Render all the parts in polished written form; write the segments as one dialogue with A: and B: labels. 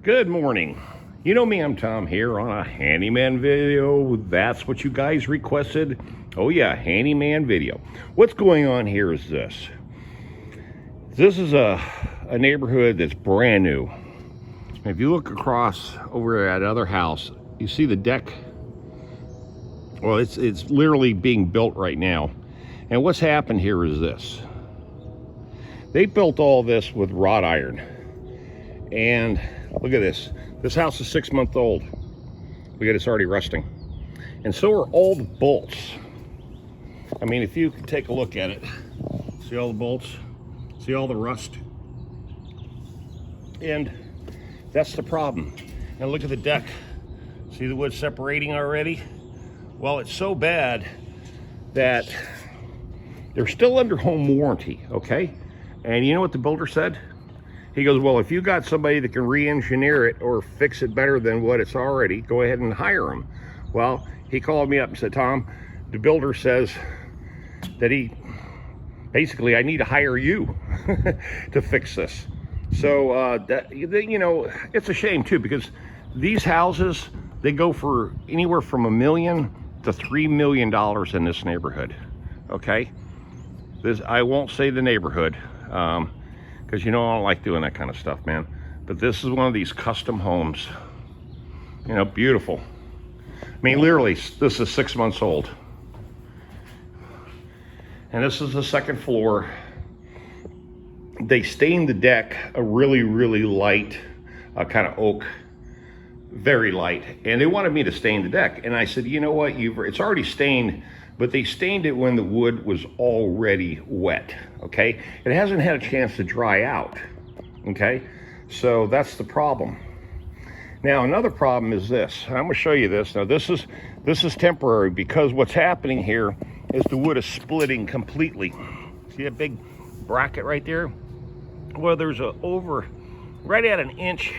A: Good morning. You know me, I'm Tom here on a handyman video. That's what you guys requested. Oh yeah, handyman video. What's going on here is this. This is a neighborhood that's brand new. If you look across over at other house, you see the deck. Well, it's literally being built right now. And what's happened here is this. They built all this with wrought iron. And look at this. This house is 6 months old. Look at it's already rusting. And so are all the bolts. I mean, if you can take a look at it, see all the bolts, see all the rust. And that's the problem. And look at the deck. See the wood separating already? Well, it's so bad that they're still under home warranty, okay? And you know what the builder said? He goes, well, if you got somebody that can re-engineer it or fix it better than what it's already, go ahead and hire them. Well, he called me up and said, Tom, the builder says that basically, I need to hire you to fix this. So, you know, it's a shame too, because these houses, they go for anywhere from $1 million to $3 million in this neighborhood, okay? I won't say the neighborhood, because you know I don't like doing that kind of stuff, man. But this is one of these custom homes. You know, beautiful. I mean, literally, this is 6 months old. And this is the second floor. They stained the deck a really, really light kind of oak, very light. And they wanted me to stain the deck. And I said, you know what, it's already stained, but they stained it when the wood was already wet, okay? It hasn't had a chance to dry out, okay? So that's the problem. Now, another problem is this. I'm gonna show you this. Now, this is temporary, because what's happening here is the wood is splitting completely. See that big bracket right there? Well, there's right at 1 inch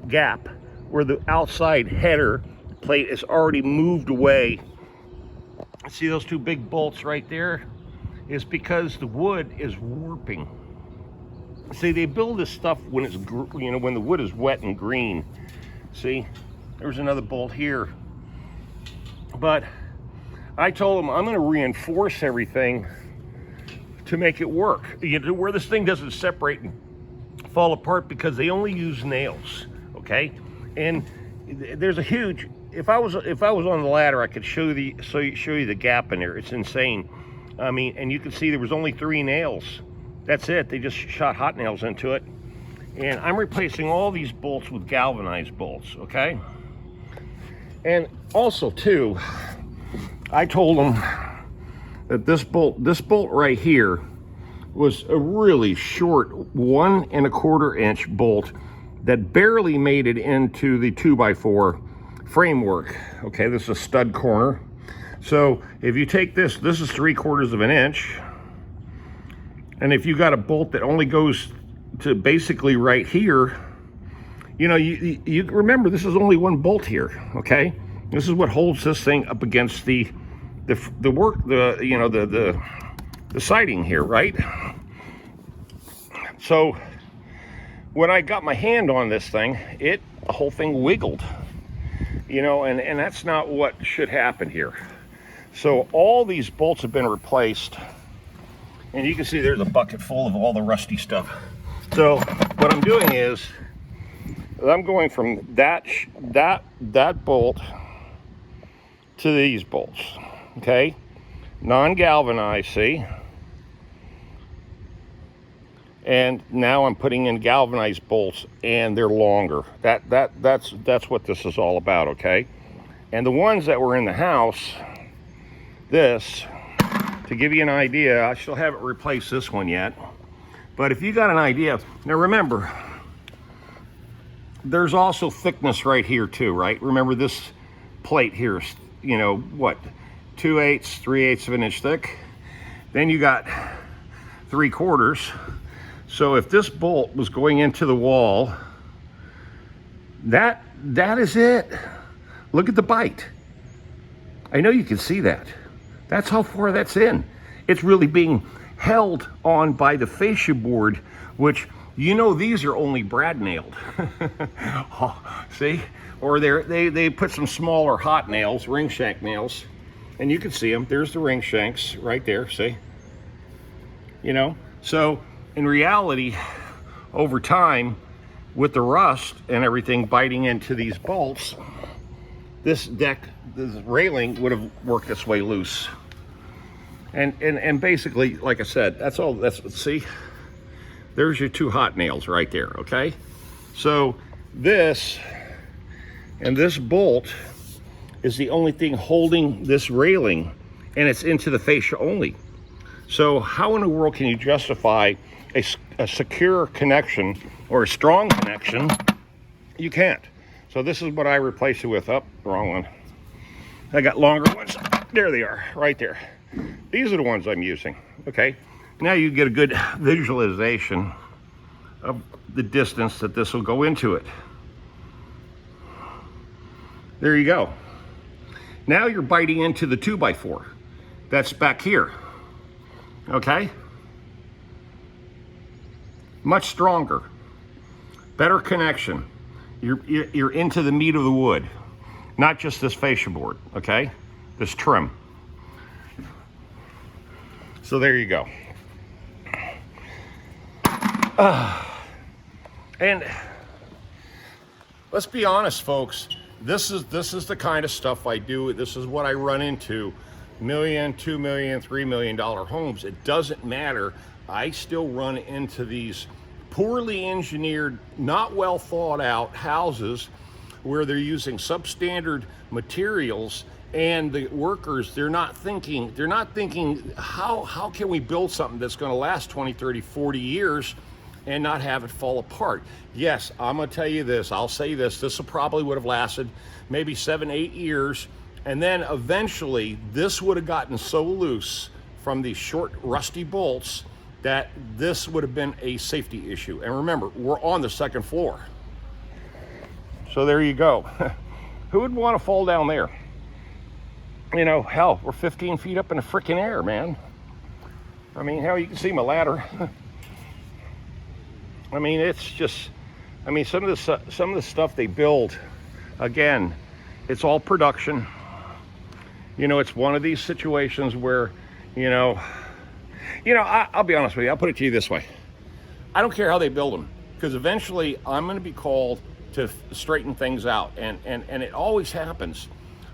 A: gap where the outside header plate is already moved away. See those two big bolts right there? Is because the wood is warping. See, they build this stuff when it's, you know, when the wood is wet and green. See, there's another bolt here. But I told them I'm going to reinforce everything to make it work. You know, where this thing doesn't separate and fall apart, because they only use nails, okay? And there's a huge, if I was on the ladder, I could show you the gap in there. It's insane. I mean, and you can see there was only 3 nails. That's it. They just shot hot nails into it. And I'm replacing all these bolts with galvanized bolts, okay? And also too, I told them that this bolt right here was a really short 1 1/4 inch bolt that barely made it into the 2x4 framework. Okay, this is a stud corner. So if you take this is 3/4 of an inch. And if you got a bolt that only goes to basically right here, you know, you remember this is only 1 bolt here, okay? This is what holds this thing up against the siding here, right? So when I got my hand on this thing, the whole thing wiggled, you know, and that's not what should happen here. So all these bolts have been replaced, and you can see there's a bucket full of all the rusty stuff. So what I'm doing is I'm going from that bolt to these bolts, okay? Non-galvanized, see? And now I'm putting in galvanized bolts, and they're longer. That's what this is all about, okay? And the ones that were in the house, to give you an idea, I still haven't replaced this one yet, but if you got an idea, now remember, there's also thickness right here too, right? Remember this plate here is, you know, what, 2/8, 3/8 of an inch thick. Then you got 3/4. So if this bolt was going into the wall, that is it. Look at the bite. I know you can see that. That's how far that's in. It's really being held on by the fascia board, which You know these are only brad nailed. Oh, see? Or they put some smaller hot nails, ring shank nails, and you can see them. There's the ring shanks right there, see? You know? So in reality, over time, with the rust and everything biting into these bolts, this deck, this railing would have worked its way loose. And basically, like I said, that's all. See, there's your two hot nails right there. Okay, so this and this bolt is the only thing holding this railing, and it's into the fascia only. So how in the world can you justify a secure connection or a strong connection? You can't. So this is what I replaced it with. Oh, wrong one. I got longer ones. There they are, right there. These are the ones I'm using. Okay, now you get a good visualization of the distance that this will go into it. There you go. Now you're biting into the 2x4 that's back here. Okay, much stronger, better connection. You're into the meat of the wood, not just this fascia board. Okay, this trim. So there you go. And let's be honest, folks. This is the kind of stuff I do. This is what I run into. $1 million, $2 million, $3 million homes. It doesn't matter. I still run into these poorly engineered, not well thought out houses where they're using substandard materials, and the workers, they're not thinking how can we build something that's going to last 20, 30, 40 years and not have it fall apart. Yes, I'm going to tell you this. I'll say this will probably would have lasted maybe 7, 8 years, and then eventually this would have gotten so loose from these short rusty bolts that this would have been a safety issue. And remember, we're on the second floor. So there you go. Who would want to fall down there? You know, hell, we're 15 feet up in the freaking air, man. I mean, hell, you can see my ladder. I mean, it's just, I mean, some of the stuff they build, again, it's all production. You know, it's one of these situations where, I'll be honest with you. I'll put it to you this way. I don't care how they build them, because eventually I'm going to be called to straighten things out, and it always happens.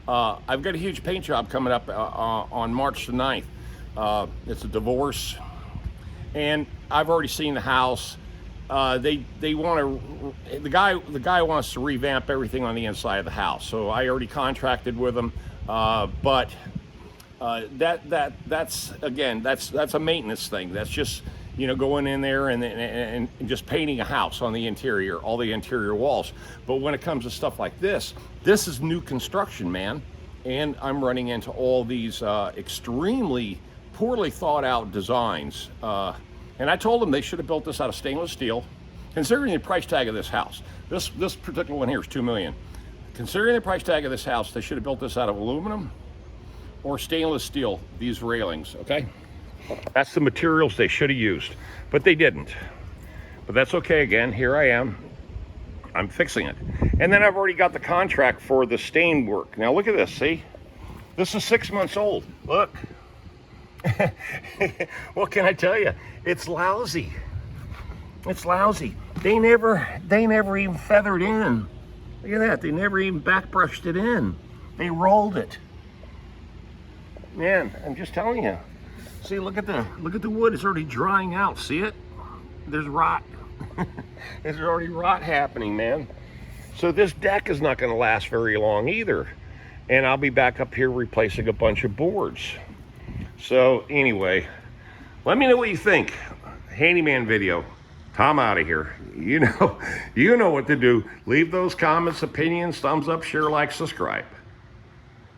A: I've got a huge paint job coming up on March the 9th. It's a divorce, and I've already seen the house. The guy wants to revamp everything on the inside of the house, so I already contracted with him. But that's a maintenance thing. That's just going in there and just painting a house on the interior, all the interior walls. But when it comes to stuff like this is new construction, man. And I'm running into all these extremely poorly thought out designs. And I told them they should have built this out of stainless steel. Considering the price tag of this house, this particular one here is $2 million. Considering the price tag of this house, they should have built this out of aluminum or stainless steel, these railings, okay? That's the materials they should have used, but they didn't. But that's okay. Again, here I am. I'm fixing it. And then I've already got the contract for the stain work. Now look at this, see? This is 6 months old. Look. What can I tell you? It's lousy. It's lousy. They never even feathered in. Look at that. They never even back brushed it in. They rolled it. Man, I'm just telling you. See, look at the wood. It's already drying out. See it? There's rot. There's already rot happening, man. So this deck is not going to last very long either. And I'll be back up here replacing a bunch of boards. So anyway, let me know what you think. Handyman video. Tom out of here. You know what to do. Leave those comments, opinions, thumbs up, share, like, subscribe.